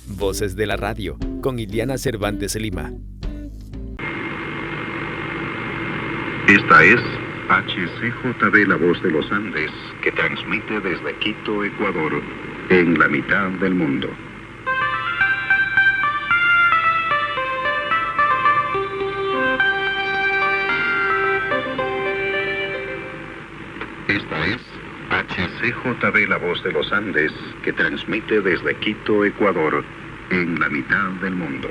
Voces de la Radio, con Iliana Cervantes Lima. Esta es HCJB, la voz de los Andes, que transmite desde Quito, Ecuador, en la mitad del mundo. Esta es HCJB, la voz de los Andes, que transmite desde Quito, Ecuador, en la mitad del mundo.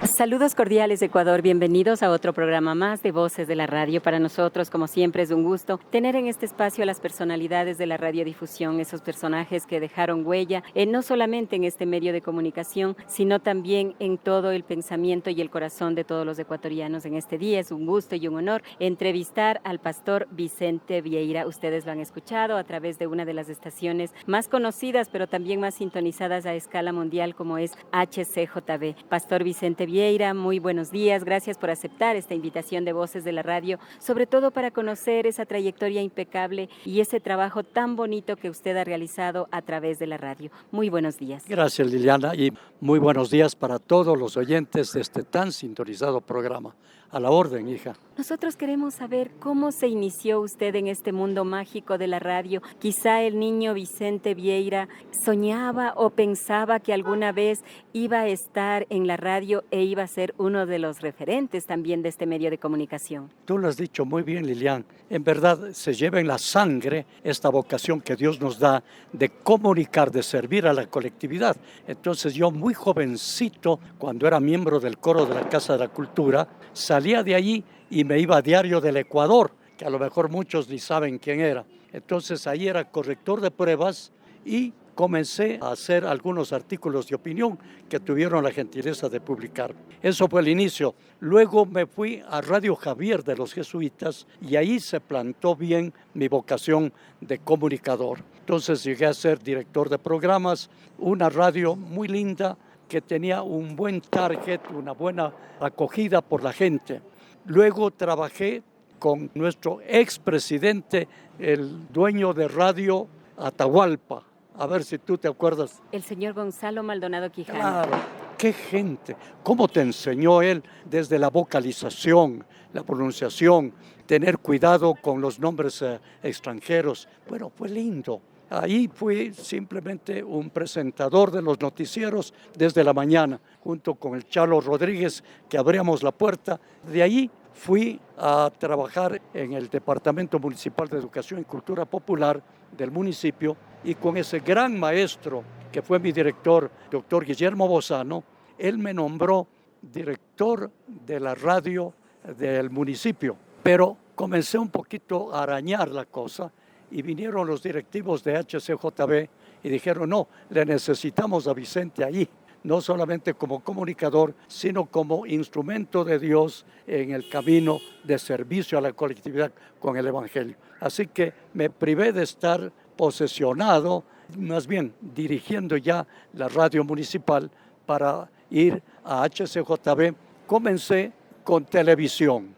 Saludos cordiales de Ecuador, bienvenidos a otro programa más de Voces de la Radio. Para nosotros, como siempre, es un gusto tener en este espacio a las personalidades de la radiodifusión, esos personajes que dejaron huella, no solamente en este medio de comunicación, sino también en todo el pensamiento y el corazón de todos los ecuatorianos. En este día es un gusto y un honor entrevistar al pastor Vicente Vieira. Ustedes lo han escuchado a través de una de las estaciones más conocidas, pero también más sintonizadas a escala mundial, como es HCJB. Pastor Vicente Vieira, muy buenos días, gracias por aceptar esta invitación de Voces de la Radio, sobre todo para conocer esa trayectoria impecable y ese trabajo tan bonito que usted ha realizado a través de la radio. Muy buenos días. Gracias, Liliana, y muy buenos días para todos los oyentes de este tan sintonizado programa. A la orden, hija. Nosotros queremos saber cómo se inició usted en este mundo mágico de la radio. Quizá el niño Vicente Vieira soñaba o pensaba que alguna vez iba a estar en la radio e iba a ser uno de los referentes también de este medio de comunicación. Tú lo has dicho muy bien, Lilian. En verdad se lleva en la sangre esta vocación que Dios nos da de comunicar, de servir a la colectividad. Entonces yo muy jovencito, cuando era miembro del coro de la Casa de la Cultura, salía de allí y me iba a Diario del Ecuador, que a lo mejor muchos ni saben quién era. Entonces ahí era corrector de pruebas y comencé a hacer algunos artículos de opinión que tuvieron la gentileza de publicar. Eso fue el inicio. Luego me fui a Radio Javier de los Jesuitas y ahí se plantó bien mi vocación de comunicador. Entonces llegué a ser director de programas, una radio muy linda que tenía un buen target, una buena acogida por la gente. Luego trabajé con nuestro expresidente, el dueño de Radio Atahualpa. A ver si tú te acuerdas. El señor Gonzalo Maldonado Quijano. Claro, qué gente. Cómo te enseñó él desde la vocalización, la pronunciación, tener cuidado con los nombres extranjeros. Bueno, fue lindo. Ahí fui simplemente un presentador de los noticieros desde la mañana, junto con el Chalo Rodríguez, que abríamos la puerta. De ahí fui a trabajar en el Departamento Municipal de Educación y Cultura Popular del municipio, y con ese gran maestro que fue mi director, doctor Guillermo Bozano, él me nombró director de la radio del municipio. Pero comencé un poquito a arañar la cosa y vinieron los directivos de HCJB y dijeron, no, le necesitamos a Vicente ahí, no solamente como comunicador, sino como instrumento de Dios en el camino de servicio a la colectividad con el Evangelio. Así que me privé de estar posesionado, más bien dirigiendo ya la radio municipal para ir a HCJB. Comencé con televisión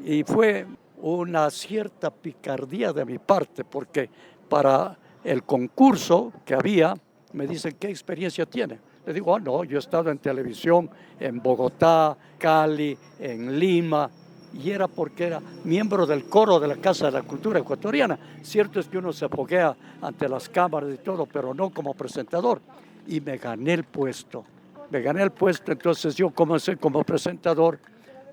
y fue una cierta picardía de mi parte, porque para el concurso que había, me dicen, ¿qué experiencia tiene? Le digo, no, yo he estado en televisión en Bogotá, Cali, en Lima, y era porque era miembro del coro de la Casa de la Cultura Ecuatoriana. Cierto es que uno se foguea ante las cámaras y todo, pero no como presentador. Y me gané el puesto. Entonces yo comencé como presentador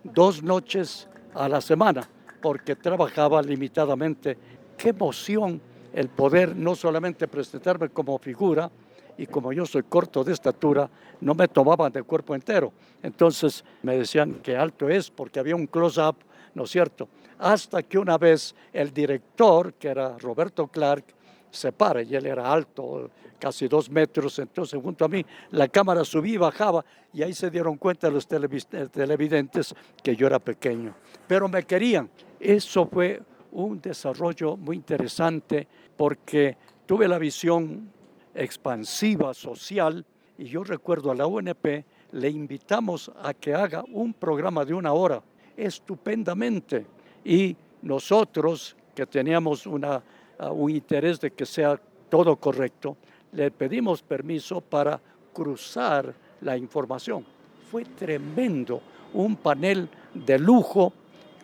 2 noches a la semana, porque trabajaba limitadamente. Qué emoción el poder no solamente presentarme como figura, y como yo soy corto de estatura, no me tomaban de cuerpo entero. Entonces me decían que alto es, porque había un close-up, ¿no es cierto? Hasta que una vez el director, que era Roberto Clark, se para, y él era alto, casi 2 metros, entonces junto a mí la cámara subía y bajaba, y ahí se dieron cuenta los televidentes que yo era pequeño. Pero me querían. Eso fue un desarrollo muy interesante, porque tuve la visión expansiva social, y yo recuerdo a la UNP, le invitamos a que haga un programa de 1 hora, estupendamente, y nosotros que teníamos un interés de que sea todo correcto, le pedimos permiso para cruzar la información. Fue tremendo, un panel de lujo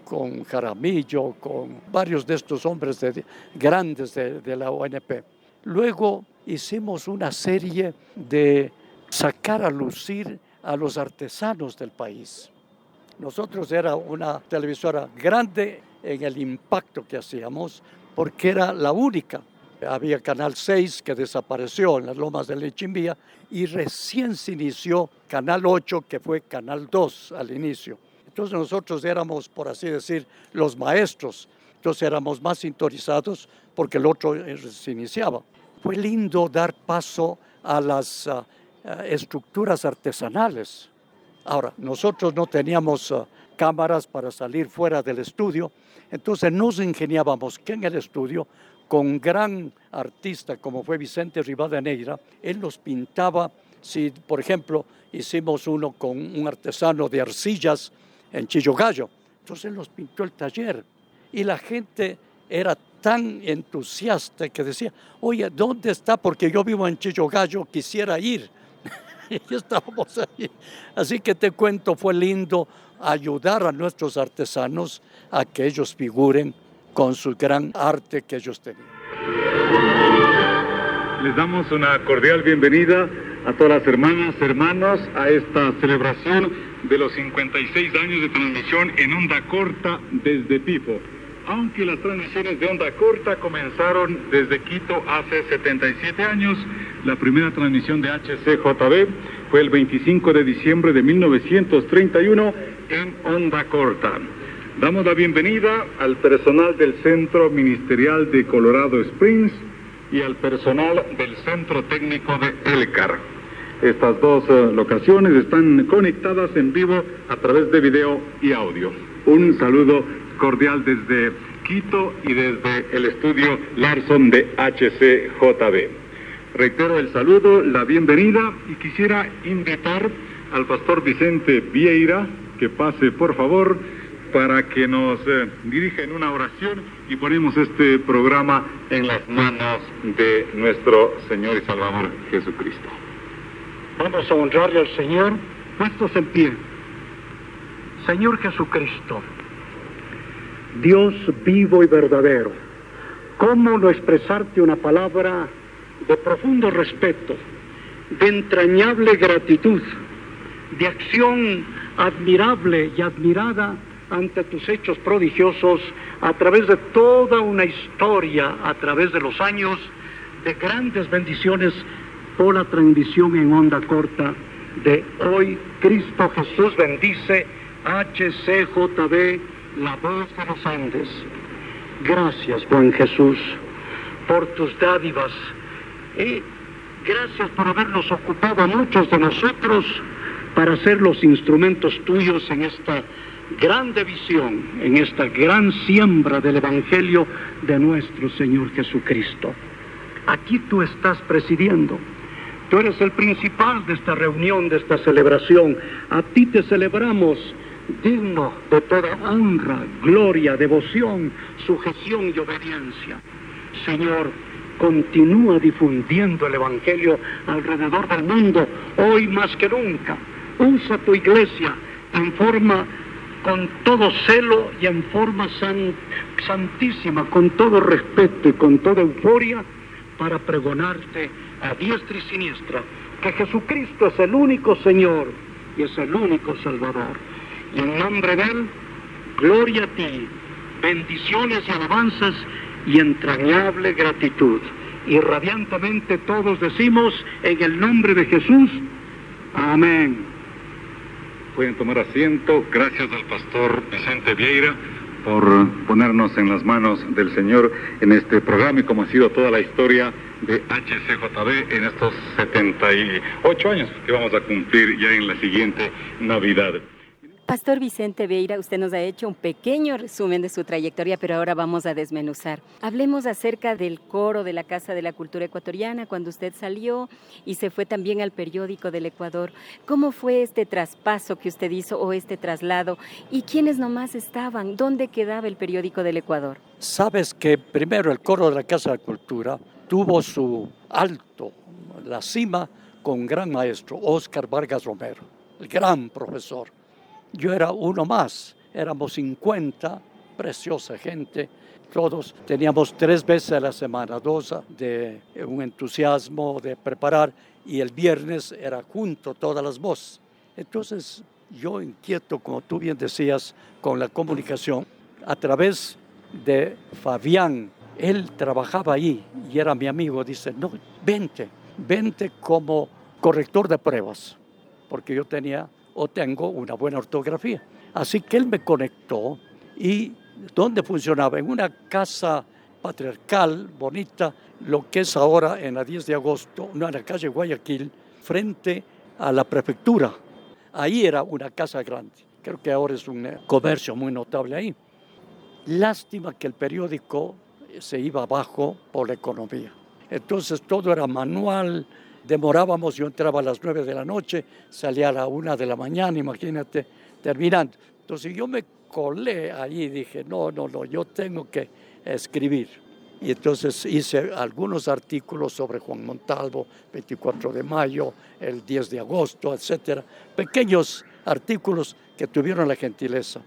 con Jaramillo, con varios de estos hombres grandes de la ONP. Luego hicimos una serie de sacar a lucir a los artesanos del país. Nosotros era una televisora grande en el impacto que hacíamos porque era la única. Había Canal 6 que desapareció en las lomas de Lechimbía y recién se inició Canal 8 que fue Canal 2 al inicio. Entonces nosotros éramos, por así decir, los maestros. Entonces éramos más sintonizados porque el otro se iniciaba. Fue lindo dar paso a las estructuras artesanales. Ahora, nosotros no teníamos cámaras para salir fuera del estudio, entonces nos ingeniábamos que en el estudio, con un gran artista como fue Vicente Rivadeneira, él nos pintaba. Si, por ejemplo, hicimos uno con un artesano de arcillas en Chillogallo, entonces él nos pintó el taller y la gente era tan entusiasta que decía, oye, ¿dónde está? Porque yo vivo en Chillogallo, quisiera ir. Y estábamos ahí. Así que te cuento, fue lindo ayudar a nuestros artesanos a que ellos figuren con su gran arte que ellos tenían. Les damos una cordial bienvenida a todas las hermanas, hermanos, a esta celebración de los 56 años de transmisión en onda corta desde Pifo. Aunque las transmisiones de onda corta comenzaron desde Quito hace 77 años, la primera transmisión de HCJB fue el 25 de diciembre de 1931 en onda corta. Damos la bienvenida al personal del Centro Ministerial de Colorado Springs y al personal del Centro Técnico de Elcar. Estas dos locaciones están conectadas en vivo a través de video y audio. Un saludo cordial desde Quito y desde el estudio Larson de HCJB. Reitero el saludo, la bienvenida y quisiera invitar al pastor Vicente Vieira que pase por favor para que nos dirija en una oración y ponemos este programa en las manos de nuestro Señor y Salvador Jesucristo. Vamos a honrarle al Señor puestos en pie. Señor Jesucristo, Dios vivo y verdadero, ¿cómo no expresarte una palabra de profundo respeto, de entrañable gratitud, de acción admirable y admirada ante tus hechos prodigiosos a través de toda una historia, a través de los años, de grandes bendiciones por la transmisión en onda corta de hoy? Cristo Jesús bendice HCJB, la voz de los Andes. Gracias, buen Jesús, por tus dádivas y gracias por habernos ocupado a muchos de nosotros para ser los instrumentos tuyos en esta grande visión, en esta gran siembra del Evangelio de nuestro Señor Jesucristo. Aquí tú estás presidiendo. Tú eres el principal de esta reunión, de esta celebración. A ti te celebramos, digno de toda honra, gloria, devoción, sujeción y obediencia. Señor, continúa difundiendo el Evangelio alrededor del mundo, hoy más que nunca. Usa tu iglesia en forma, con todo celo y en forma santísima, con todo respeto y con toda euforia, para pregonarte a diestra y siniestra que Jesucristo es el único Señor y es el único Salvador. Y en nombre de Él, gloria a ti, bendiciones y alabanzas y entrañable gratitud. Y radiantemente todos decimos en el nombre de Jesús, amén. Pueden tomar asiento. Gracias al pastor Vicente Vieira por ponernos en las manos del Señor en este programa y como ha sido toda la historia de HCJB en estos 78 años que vamos a cumplir ya en la siguiente Navidad. Pastor Vicente Vieira, usted nos ha hecho un pequeño resumen de su trayectoria, pero ahora vamos a desmenuzar. Hablemos acerca del coro de la Casa de la Cultura Ecuatoriana, cuando usted salió y se fue también al periódico del Ecuador. ¿Cómo fue este traspaso que usted hizo o este traslado? ¿Y quiénes nomás estaban? ¿Dónde quedaba el periódico del Ecuador? Sabes que primero el coro de la Casa de la Cultura tuvo su alto la cima con un gran maestro, Óscar Vargas Romero, el gran profesor. Yo era uno más, éramos 50, preciosa gente. Todos teníamos 3 veces a la semana, 2 de un entusiasmo de preparar, y el viernes era junto todas las voces. Entonces yo inquieto, como tú bien decías, con la comunicación, a través de Fabián, él trabajaba ahí y era mi amigo, dice, no, vente como corrector de pruebas, porque yo tengo una buena ortografía. Así que él me conectó. Y ¿dónde funcionaba? En una casa patriarcal, bonita, lo que es ahora en la 10 de agosto, no, en la calle Guayaquil, frente a la prefectura. Ahí era una casa grande. Creo que ahora es un comercio muy notable ahí. Lástima que el periódico se iba abajo por la economía. Entonces todo era manual, demorábamos, yo entraba a las 9 de la noche, salía a la 1 de la mañana, imagínate, terminando. Entonces yo me colé ahí y dije, no, yo tengo que escribir. Y entonces hice algunos artículos sobre Juan Montalvo, 24 de mayo, el 10 de agosto, etcétera. Pequeños artículos que tuvieron la gentileza.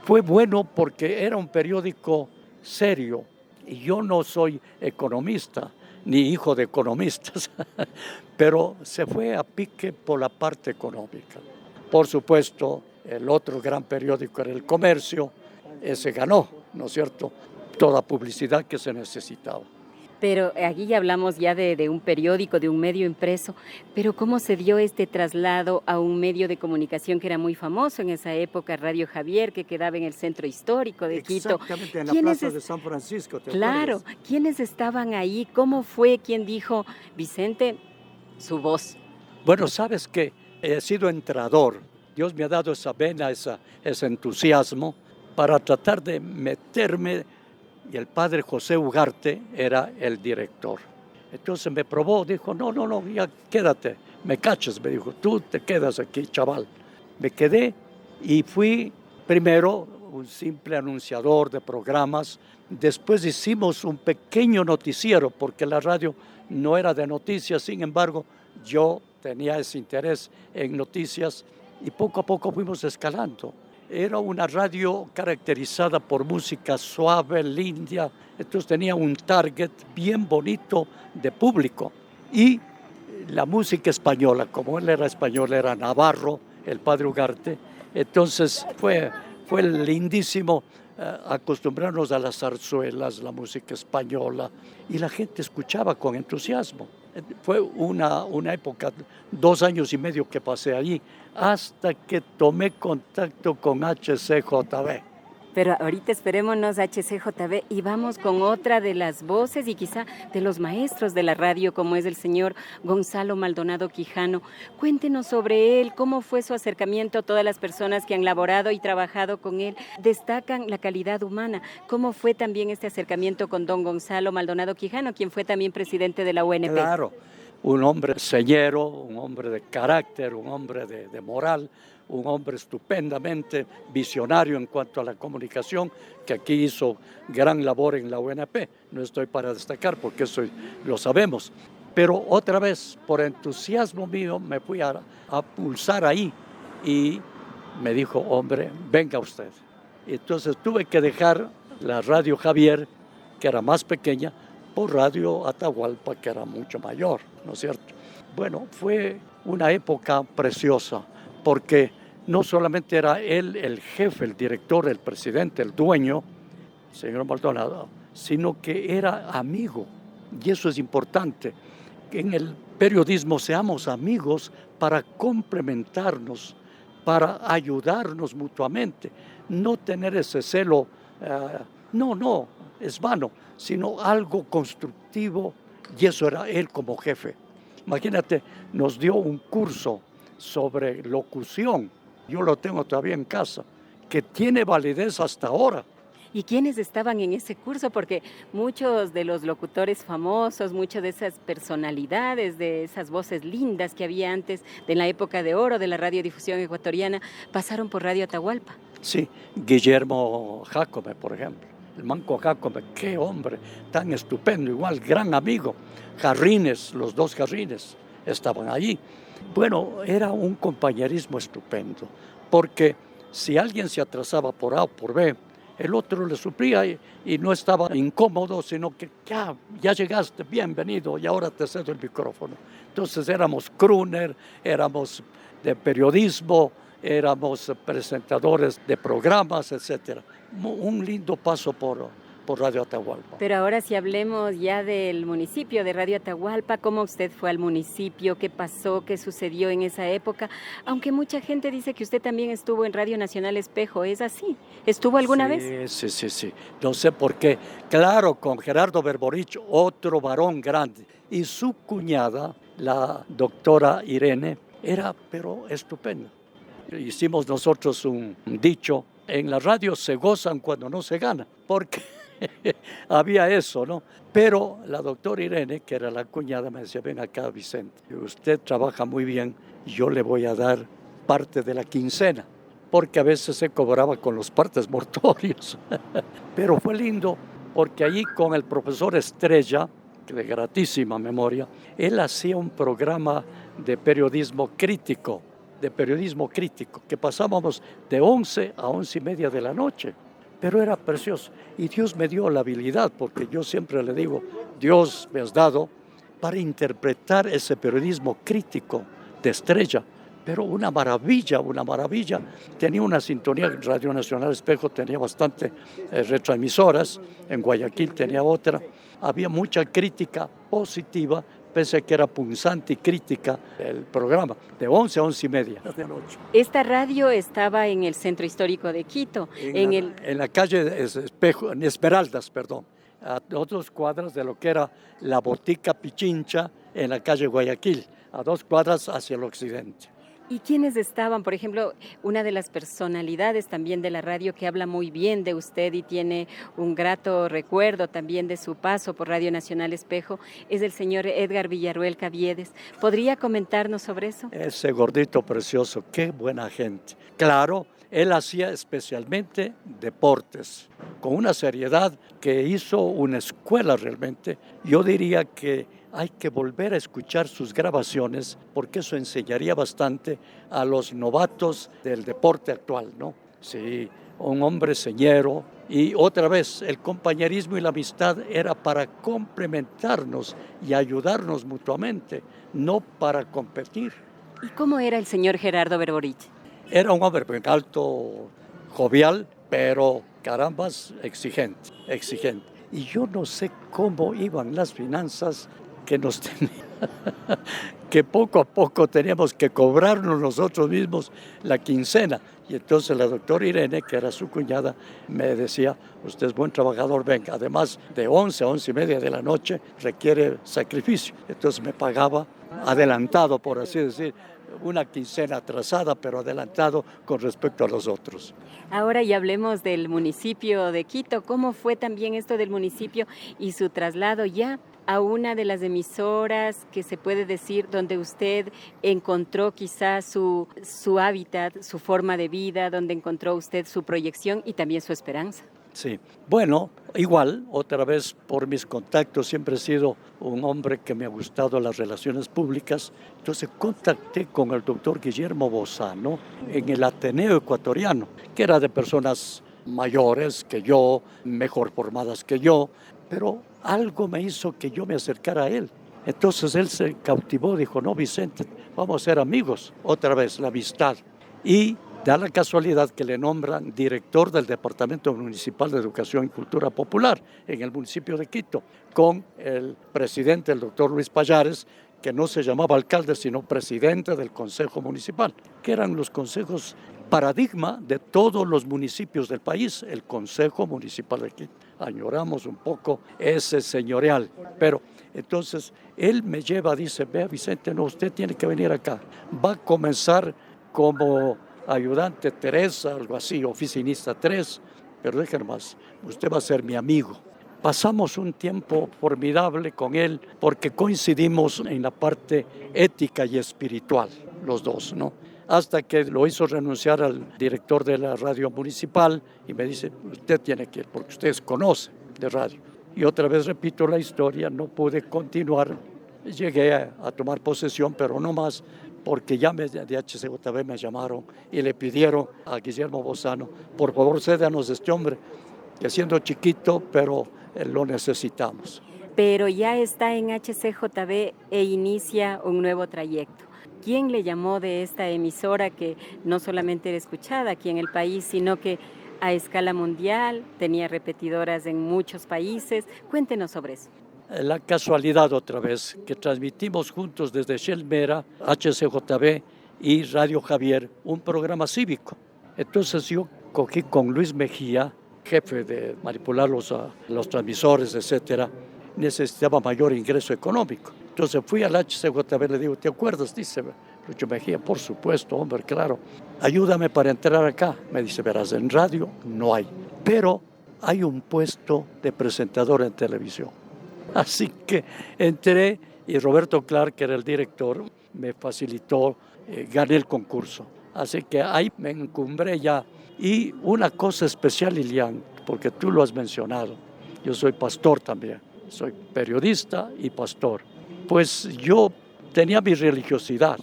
Fue bueno porque era un periódico serio y yo no soy economista ni hijo de economistas, pero se fue a pique por la parte económica. Por supuesto, el otro gran periódico era El Comercio, ese ganó, ¿no es cierto?, toda publicidad que se necesitaba. Pero aquí ya hablamos ya de un periódico, de un medio impreso, pero ¿cómo se dio este traslado a un medio de comunicación que era muy famoso en esa época, Radio Javier, que quedaba en el centro histórico de Quito? Exactamente, en la plaza de San Francisco. Claro, ¿quiénes estaban ahí? ¿Cómo fue? ¿Quién dijo, Vicente, su voz? Bueno, sabes que he sido entrador. Dios me ha dado esa vena, ese entusiasmo para tratar de meterme. Y el padre José Ugarte era el director. Entonces me probó, dijo, no, ya quédate, me cachas, me dijo, tú te quedas aquí, chaval. Me quedé y fui primero un simple anunciador de programas. Después hicimos un pequeño noticiero, porque la radio no era de noticias, sin embargo, yo tenía ese interés en noticias y poco a poco fuimos escalando. Era una radio caracterizada por música suave, linda, entonces tenía un target bien bonito de público. Y la música española, como él era español, era navarro, el padre Ugarte, entonces fue lindísimo acostumbrarnos a las zarzuelas, la música española, y la gente escuchaba con entusiasmo. Fue una época, 2 años y medio que pasé allí, hasta que tomé contacto con HCJB. Pero ahorita esperémonos HCJB y vamos con otra de las voces y quizá de los maestros de la radio, como es el señor Gonzalo Maldonado Quijano. Cuéntenos sobre él, cómo fue su acercamiento. Todas las personas que han laborado y trabajado con él destacan la calidad humana. ¿Cómo fue también este acercamiento con don Gonzalo Maldonado Quijano, quien fue también presidente de la UNP? Claro, un hombre señero, un hombre de carácter, un hombre de moral, un hombre estupendamente visionario en cuanto a la comunicación, que aquí hizo gran labor en la UNP. No estoy para destacar porque eso lo sabemos. Pero otra vez, por entusiasmo mío, me fui a pulsar ahí y me dijo, hombre, venga usted. Y entonces tuve que dejar la Radio Javier, que era más pequeña, por Radio Atahualpa, que era mucho mayor, ¿no es cierto? Bueno, fue una época preciosa, porque no solamente era él el jefe, el director, el presidente, el dueño, señor Maldonado, sino que era amigo. Y eso es importante, que en el periodismo seamos amigos para complementarnos, para ayudarnos mutuamente, no tener ese celo, no, es vano, sino algo constructivo, y eso era él como jefe. Imagínate, nos dio un curso sobre locución, yo lo tengo todavía en casa, que tiene validez hasta ahora. ¿Y quiénes estaban en ese curso? Porque muchos de los locutores famosos, muchas de esas personalidades, de esas voces lindas que había antes, de la época de oro de la radiodifusión ecuatoriana, pasaron por Radio Atahualpa. Sí, Guillermo Jácome, por ejemplo. El Manco Jácome, qué hombre tan estupendo, igual gran amigo. Jarrines, los 2 Jarrines. estaban allí. Bueno, era un compañerismo estupendo, porque si alguien se atrasaba por A o por B, el otro le suplía y no estaba incómodo, sino que ya llegaste, bienvenido, y ahora te cedo el micrófono. Entonces éramos crooner, éramos de periodismo, éramos presentadores de programas, etc. Un lindo paso por Radio Atahualpa. Pero ahora si hablemos ya del municipio de Radio Atahualpa, ¿cómo usted fue al municipio? ¿Qué pasó? ¿Qué sucedió en esa época? Aunque mucha gente dice que usted también estuvo en Radio Nacional Espejo, ¿es así? ¿Estuvo alguna vez? Sí. No sé por qué. Claro, con Gerardo Berborich, otro varón grande. Y su cuñada, la doctora Irene, era pero estupenda. Hicimos nosotros un dicho, en la radio se gozan cuando no se gana, porque había eso, ¿no? Pero la doctora Irene, que era la cuñada, me decía, ven acá, Vicente, usted trabaja muy bien, yo le voy a dar parte de la quincena, porque a veces se cobraba con los partes mortuorios. Pero fue lindo, porque allí con el profesor Estrella, de gratísima memoria, él hacía un programa de periodismo crítico, que pasábamos de 11 a 11:30 de la noche. Pero era precioso. Y Dios me dio la habilidad, porque yo siempre le digo, Dios me has dado para interpretar ese periodismo crítico de Estrella. Pero una maravilla. Tenía una sintonía, Radio Nacional Espejo tenía bastante retransmisoras, en Guayaquil tenía otra. Había mucha crítica positiva, pese a que era punzante y crítica el programa, de 11 a 11:30 de la noche. Esta radio estaba en el centro histórico de Quito. En la calle Espejo, en Esmeraldas, a 2 cuadras de lo que era la Botica Pichincha, en la calle Guayaquil, a 2 cuadras hacia el occidente. ¿Y quiénes estaban? Por ejemplo, una de las personalidades también de la radio que habla muy bien de usted y tiene un grato recuerdo también de su paso por Radio Nacional Espejo, es el señor Edgar Villarruel Caviedes. ¿Podría comentarnos sobre eso? Ese gordito precioso, qué buena gente. Claro, él hacía especialmente deportes, con una seriedad que hizo una escuela realmente. Yo diría que hay que volver a escuchar sus grabaciones, porque eso enseñaría bastante a los novatos del deporte actual, ¿no? Sí, un hombre señero. Y otra vez, el compañerismo y la amistad era para complementarnos y ayudarnos mutuamente, no para competir. ¿Y cómo era el señor Gerardo Berborich? Era un hombre alto, jovial, pero carambas, exigente. Y yo no sé cómo iban las finanzas que nos tenía, que poco a poco teníamos que cobrarnos nosotros mismos la quincena. Y entonces la doctora Irene, que era su cuñada, me decía, usted es buen trabajador, venga, además de 11 a 11:30 de la noche requiere sacrificio. Entonces me pagaba adelantado, por así decir, una quincena atrasada, pero adelantado con respecto a los otros. Ahora ya hablemos del municipio de Quito. ¿Cómo fue también esto del municipio y su traslado ya a una de las emisoras que se puede decir donde usted encontró quizás su hábitat, su forma de vida, donde encontró usted su proyección y también su esperanza? Sí, bueno, igual, otra vez por mis contactos, siempre he sido un hombre que me ha gustado las relaciones públicas. Entonces contacté con el doctor Guillermo Bozano en el Ateneo Ecuatoriano, que era de personas mayores que yo, mejor formadas que yo, pero algo me hizo que yo me acercara a él. Entonces él se cautivó, dijo, no, Vicente, vamos a ser amigos, otra vez, la amistad. Y da la casualidad que le nombran director del Departamento Municipal de Educación y Cultura Popular en el municipio de Quito, con el presidente, el doctor Luis Payares, que no se llamaba alcalde, sino presidente del Consejo Municipal, que eran los consejos paradigma de todos los municipios del país, el Consejo Municipal de Quito. Añoramos un poco ese señorial, pero entonces él me lleva, dice, vea Vicente, no, usted tiene que venir acá, va a comenzar como ayudante 3, algo así, oficinista 3, pero déjenme más, usted va a ser mi amigo. Pasamos un tiempo formidable con él porque coincidimos en la parte ética y espiritual, los dos, ¿no? Hasta que lo hizo renunciar al director de la radio municipal y me dice, usted tiene que ir porque ustedes conocen de radio. Y otra vez repito la historia, no pude continuar llegué a tomar posesión, pero no más, porque ya de HCJB me llamaron y le pidieron a Guillermo Bozano, por favor cédanos este hombre, que siendo chiquito, pero lo necesitamos. Pero ya está en HCJB e inicia un nuevo trayecto. ¿Quién le llamó de esta emisora que no solamente era escuchada aquí en el país, sino que a escala mundial tenía repetidoras en muchos países? Cuéntenos sobre eso. La casualidad otra vez, que transmitimos juntos desde Shelmera, HCJB y Radio Javier, un programa cívico. Entonces yo cogí con Luis Mejía, jefe de manipular los transmisores, etcétera, necesitaba mayor ingreso económico. Entonces fui al HCJB y le digo, ¿te acuerdas? Dice Lucho Mejía, por supuesto, hombre, claro. Ayúdame para entrar acá. Me dice, verás, en radio no hay, pero hay un puesto de presentador en televisión. Así que entré y Roberto Clark, que era el director, me facilitó, gané el concurso. Así que ahí me encumbré ya. Y una cosa especial, Ilian, porque tú lo has mencionado, yo soy pastor también, soy periodista y pastor. Pues yo tenía mi religiosidad,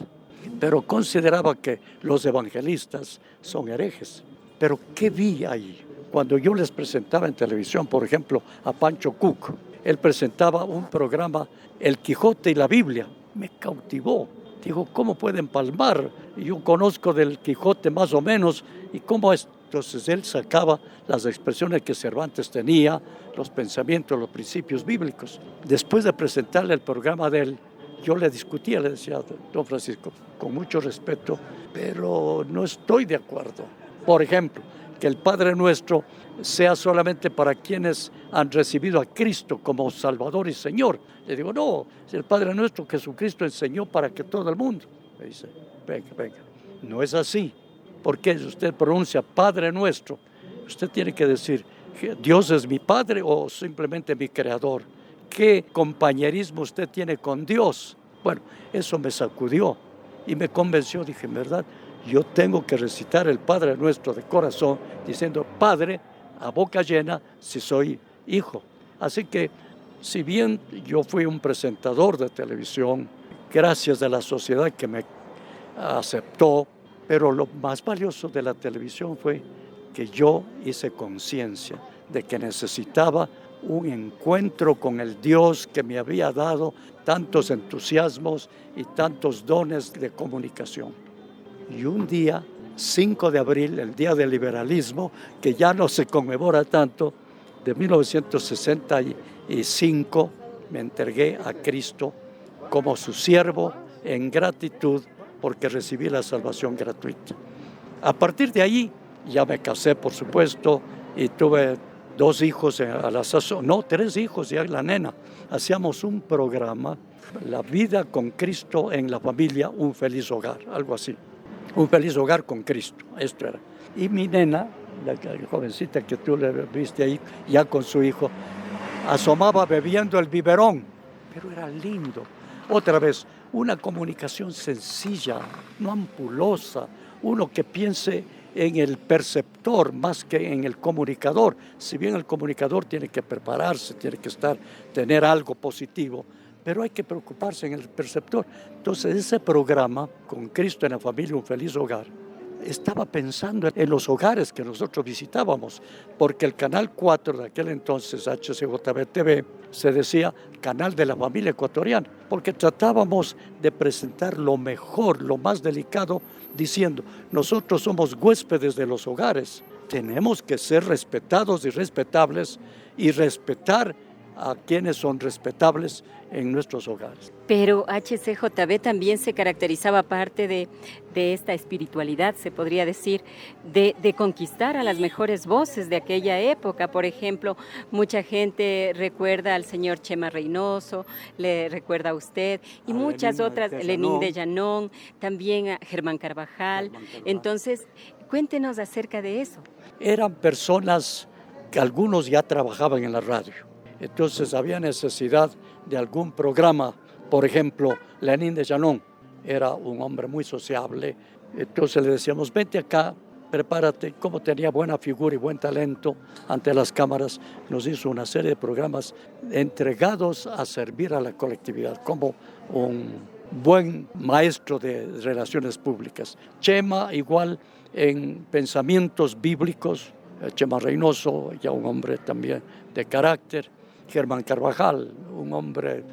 pero consideraba que los evangelistas son herejes. Pero ¿qué vi ahí? Cuando yo les presentaba en televisión, por ejemplo, a Pancho Cook, él presentaba un programa, El Quijote y la Biblia. Me cautivó. Digo, ¿cómo pueden palmar? Yo conozco del Quijote más o menos, y cómo es. Entonces él sacaba las expresiones que Cervantes tenía, los pensamientos, los principios bíblicos. Después de presentarle el programa de él, yo le discutía, le decía, don Francisco, con mucho respeto, pero no estoy de acuerdo. Por ejemplo, que el Padre Nuestro sea solamente para quienes han recibido a Cristo como Salvador y Señor. Le digo, no, es el Padre Nuestro que Jesucristo enseñó para que todo el mundo. Me dice, venga, no es así. Porque usted pronuncia Padre Nuestro, usted tiene que decir, ¿Dios es mi Padre o simplemente mi Creador? ¿Qué compañerismo usted tiene con Dios? Bueno, eso me sacudió y me convenció. Dije, en verdad, yo tengo que recitar el Padre Nuestro de corazón, diciendo Padre a boca llena si soy hijo. Así que, si bien yo fui un presentador de televisión, gracias a la sociedad que me aceptó, pero lo más valioso de la televisión fue que yo hice conciencia de que necesitaba un encuentro con el Dios que me había dado tantos entusiasmos y tantos dones de comunicación. Y un día, 5 de abril, el Día del Liberalismo, que ya no se conmemora tanto, de 1965, me entregué a Cristo como su siervo en gratitud porque recibí la salvación gratuita. A partir de ahí, ya me casé, por supuesto, y tuve 2 hijos a la sazón, no, 3 hijos, ya la nena. Hacíamos un programa, La vida con Cristo en la familia, un feliz hogar, algo así. Un feliz hogar con Cristo, esto era. Y mi nena, la jovencita que tú le viste ahí, ya con su hijo, asomaba bebiendo el biberón, pero era lindo. Otra vez, una comunicación sencilla, no ampulosa, uno que piense en el perceptor más que en el comunicador. Si bien el comunicador tiene que prepararse, tiene que tener algo positivo, pero hay que preocuparse en el perceptor. Entonces ese programa, Con Cristo en la Familia, un feliz hogar, estaba pensando en los hogares que nosotros visitábamos, porque el Canal 4 de aquel entonces, HCJB-TV, se decía Canal de la Familia Ecuatoriana, porque tratábamos de presentar lo mejor, lo más delicado, diciendo, nosotros somos huéspedes de los hogares, tenemos que ser respetados y respetables y respetar a quienes son respetables en nuestros hogares. Pero HCJB también se caracterizaba, aparte de esta espiritualidad, se podría decir, de conquistar a las mejores voces de aquella época. Por ejemplo, mucha gente recuerda al señor Chema Reynoso, le recuerda a usted, y muchas otras, Lenín de Llanón, también a Germán Carvajal. Entonces, cuéntenos acerca de eso. Eran personas que algunos ya trabajaban en la radio. Entonces había necesidad de algún programa. Por ejemplo, Lenín de Llanón era un hombre muy sociable. Entonces le decíamos, vente acá prepárate. Como tenía buena figura y buen talento ante las cámaras, nos hizo una serie de programas entregados a servir a la colectividad, como un buen maestro de relaciones públicas. Chema igual en pensamientos bíblicos, Chema Reynoso, ya un hombre también de carácter. Germán Carvajal, un hombre,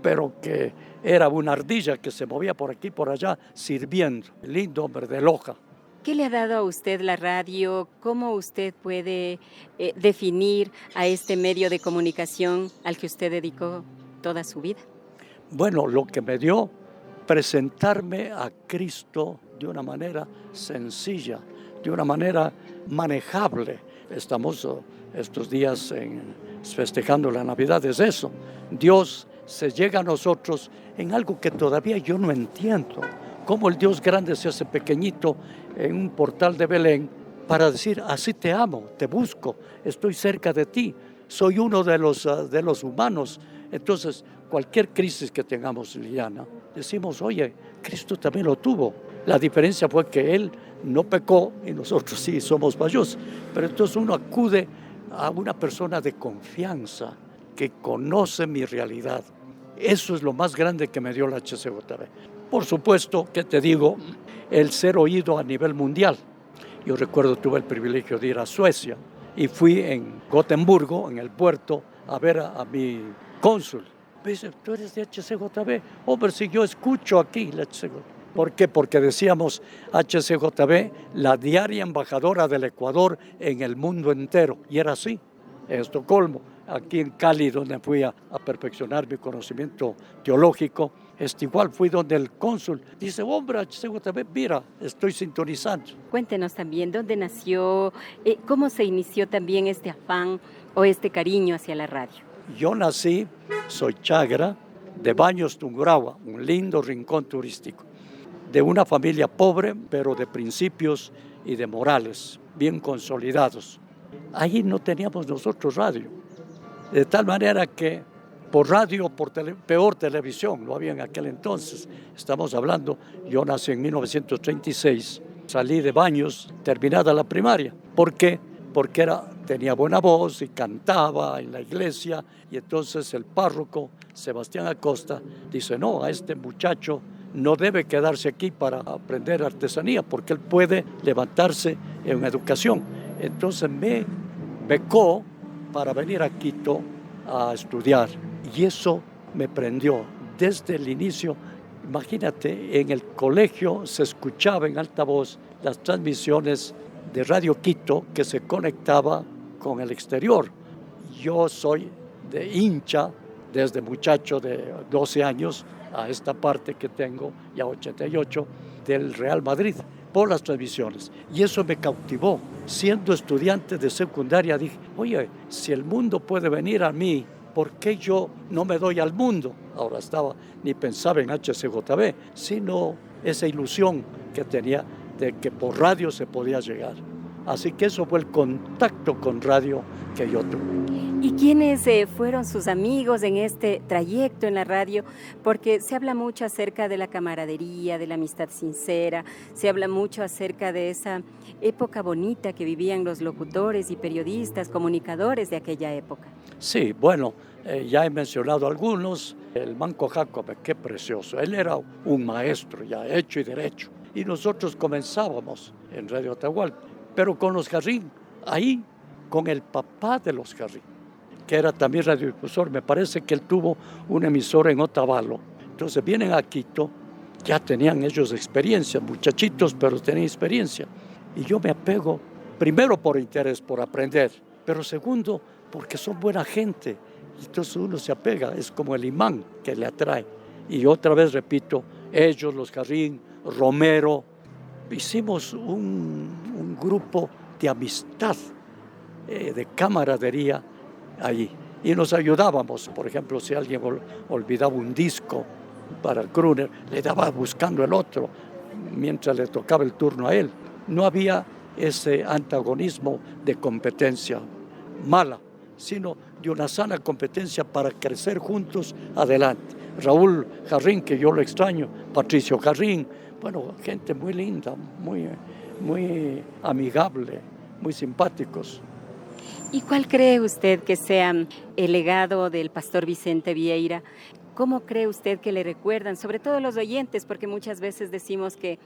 pero que era una ardilla que se movía por aquí y por allá sirviendo. Lindo hombre de Loja. ¿Qué le ha dado a usted la radio? ¿Cómo usted puede definir a este medio de comunicación al que usted dedicó toda su vida? Bueno, lo que me dio presentarme a Cristo de una manera sencilla, de una manera manejable. Estamos estos días festejando la Navidad, es eso. Dios se llega a nosotros en algo que todavía yo no entiendo. Cómo el Dios grande se hace pequeñito en un portal de Belén para decir, así te amo, te busco, estoy cerca de ti, soy uno de los humanos. Entonces, cualquier crisis que tengamos, Liliana, decimos, oye, Cristo también lo tuvo. La diferencia fue que Él no pecó y nosotros sí somos fallosos. Pero entonces uno acude a una persona de confianza que conoce mi realidad. Eso es lo más grande que me dio la HCJB. Por supuesto, que te digo, el ser oído a nivel mundial. Yo recuerdo, tuve el privilegio de ir a Suecia y fui en Gotemburgo, en el puerto, a ver a mi cónsul. Me dice, ¿tú eres de HCJB? Hombre, si yo escucho aquí la HCJB. ¿Por qué? Porque decíamos HCJB, la diaria embajadora del Ecuador en el mundo entero. Y era así, en Estocolmo, aquí en Cali, donde fui a perfeccionar mi conocimiento teológico. Igual fui donde el cónsul dice, hombre, HCJB, mira, estoy sintonizando. Cuéntenos también dónde nació, cómo se inició también este afán o este cariño hacia la radio. Yo nací, soy chagra, de Baños, Tungurahua, un lindo rincón turístico, de una familia pobre, pero de principios y de morales, bien consolidados. Ahí no teníamos nosotros radio, de tal manera que por radio, peor televisión, lo había en aquel entonces. Estamos hablando, yo nací en 1936, salí de Baños, terminada la primaria. ¿Por qué? Porque tenía buena voz y cantaba en la iglesia, y entonces el párroco, Sebastián Acosta, dice, no, a este muchacho no debe quedarse aquí para aprender artesanía, porque él puede levantarse en educación. Entonces me becó para venir a Quito a estudiar. Y eso me prendió desde el inicio. Imagínate, en el colegio se escuchaba en altavoz las transmisiones de Radio Quito que se conectaba con el exterior. Yo soy de hincha desde muchacho de 12 años a esta parte que tengo, ya 88, del Real Madrid, por las transmisiones. Y eso me cautivó. Siendo estudiante de secundaria dije, oye, si el mundo puede venir a mí, ¿por qué yo no me doy al mundo? Ahora ni pensaba en HCJB, sino esa ilusión que tenía de que por radio se podía llegar. Así que eso fue el contacto con radio que yo tuve. ¿Y quiénes fueron sus amigos en este trayecto en la radio? Porque se habla mucho acerca de la camaradería, de la amistad sincera, se habla mucho acerca de esa época bonita que vivían los locutores y periodistas, comunicadores de aquella época. Sí, bueno, ya he mencionado algunos. El Manco Jácome, qué precioso. Él era un maestro ya hecho y derecho. Y nosotros comenzábamos en Radio Atahualpa, pero con los Jarrín, ahí, con el papá de los Jarrín, que era también radiodifusor. Me parece que él tuvo una emisora en Otavalo. Entonces vienen a Quito, ya tenían ellos experiencia, muchachitos, pero tenían experiencia. Y yo me apego, primero por interés, por aprender, pero segundo, porque son buena gente. Entonces uno se apega, es como el imán que le atrae. Y otra vez repito, ellos, los Jarrín, Romero, hicimos un grupo de amistad, de camaradería allí. Y nos ayudábamos. Por ejemplo, si alguien olvidaba un disco para el crooner, le daba buscando el otro mientras le tocaba el turno a él. No había ese antagonismo de competencia mala, sino de una sana competencia para crecer juntos adelante. Raúl Jarrín, que yo lo extraño, Patricio Jarrín, bueno, gente muy linda, muy amigable, muy simpáticos. ¿Y cuál cree usted que sea el legado del pastor Vicente Vieira? ¿Cómo cree usted que le recuerdan, sobre todo los oyentes? Porque muchas veces decimos que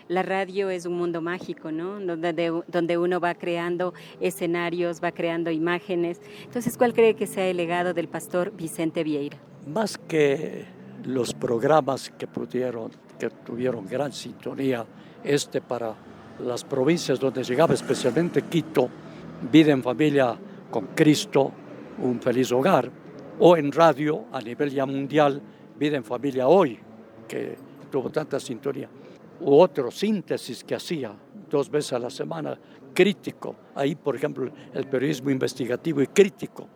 la radio es un mundo mágico, ¿no? Donde uno va creando escenarios, va creando imágenes. Entonces, ¿cuál cree que sea el legado del pastor Vicente Vieira? Más que los programas que tuvieron gran sintonía, para las provincias donde llegaba, especialmente Quito, Vida en Familia con Cristo, Un Feliz Hogar, o en radio a nivel ya mundial, Vida en Familia Hoy, que tuvo tanta sintonía, u otro síntesis que hacía 2 veces a la semana, crítico. Ahí, por ejemplo, el periodismo investigativo y crítico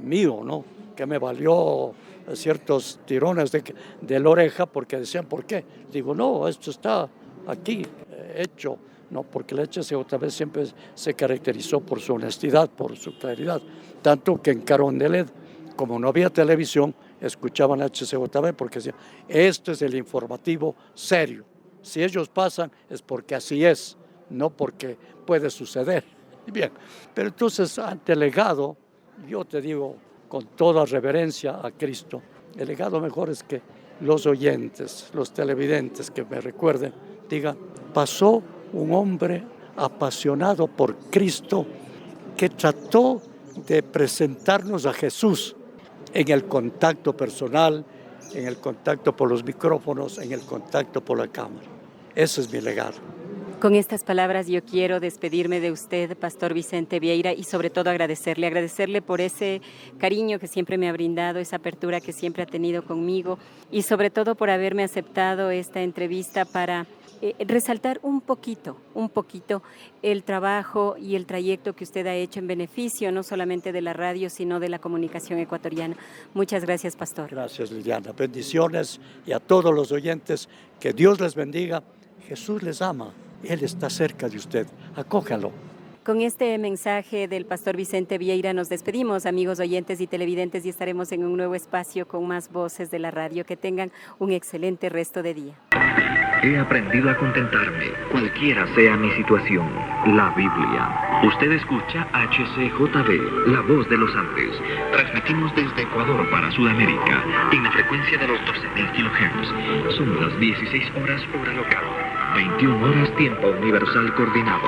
mío, ¿no? Que me valió ciertos tirones de la oreja porque decían, ¿por qué? Digo, no, esto está aquí hecho, no, porque la HCJB siempre se caracterizó por su honestidad, por su claridad, tanto que en Carondelet, como no había televisión, escuchaban HCJB porque decían, esto es el informativo serio. Si ellos pasan es porque así es, no porque puede suceder. Bien, pero entonces ante el legado, yo te digo con toda reverencia a Cristo, el legado mejor es que los oyentes, los televidentes que me recuerden, digan, pasó un hombre apasionado por Cristo que trató de presentarnos a Jesús en el contacto personal, en el contacto por los micrófonos, en el contacto por la cámara. Ese es mi legado. Con estas palabras yo quiero despedirme de usted, Pastor Vicente Vieira, y sobre todo agradecerle por ese cariño que siempre me ha brindado, esa apertura que siempre ha tenido conmigo y sobre todo por haberme aceptado esta entrevista para resaltar un poquito el trabajo y el trayecto que usted ha hecho en beneficio no solamente de la radio, sino de la comunicación ecuatoriana. Muchas gracias, Pastor. Gracias, Liliana. Bendiciones y a todos los oyentes, que Dios les bendiga. Jesús les ama. Él está cerca de usted. Acójalo. Con este mensaje del Pastor Vicente Vieira nos despedimos, amigos oyentes y televidentes, y estaremos en un nuevo espacio con más voces de la radio. Que tengan un excelente resto de día. He aprendido a contentarme, cualquiera sea mi situación. La Biblia. Usted escucha HCJB, La Voz de los Andes. Transmitimos desde Ecuador para Sudamérica, en la frecuencia de los 12.000 kHz. Son las 16 horas hora local, 21 horas tiempo universal coordinado.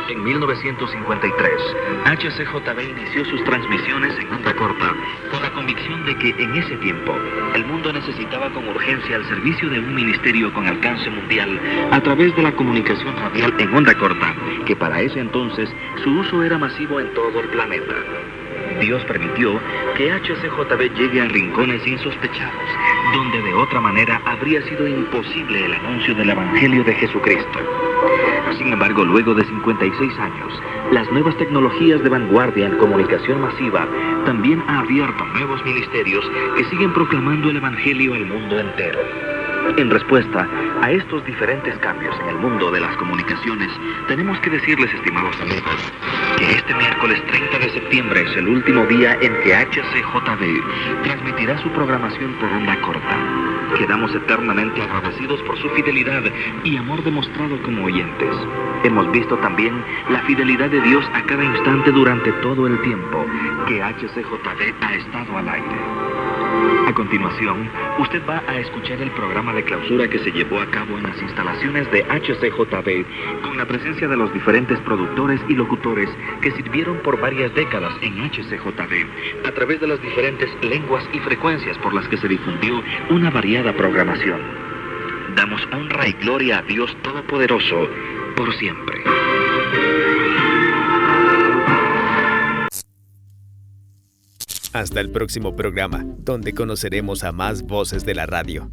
En 1953, HCJB inició sus transmisiones en onda corta con la convicción de que en ese tiempo el mundo necesitaba con urgencia el servicio de un ministerio con alcance mundial a través de la comunicación radial en onda corta, que para ese entonces su uso era masivo en todo el planeta. Dios permitió que HCJB llegue a rincones insospechados, donde de otra manera habría sido imposible el anuncio del Evangelio de Jesucristo. Sin embargo, luego de 56 años, las nuevas tecnologías de vanguardia en comunicación masiva también han abierto nuevos ministerios que siguen proclamando el Evangelio al mundo entero. En respuesta a estos diferentes cambios en el mundo de las comunicaciones, tenemos que decirles, estimados amigos, que este miércoles 30 de septiembre es el último día en que HCJB transmitirá su programación por onda corta. Quedamos eternamente agradecidos por su fidelidad y amor demostrado como oyentes. Hemos visto también la fidelidad de Dios a cada instante durante todo el tiempo que HCJB ha estado al aire. A continuación, usted va a escuchar el programa de clausura que se llevó a cabo en las instalaciones de HCJB con la presencia de los diferentes productores y locutores que sirvieron por varias décadas en HCJB a través de las diferentes lenguas y frecuencias por las que se difundió una variada programación. Damos honra y gloria a Dios Todopoderoso por siempre. Hasta el próximo programa, donde conoceremos a más voces de la radio.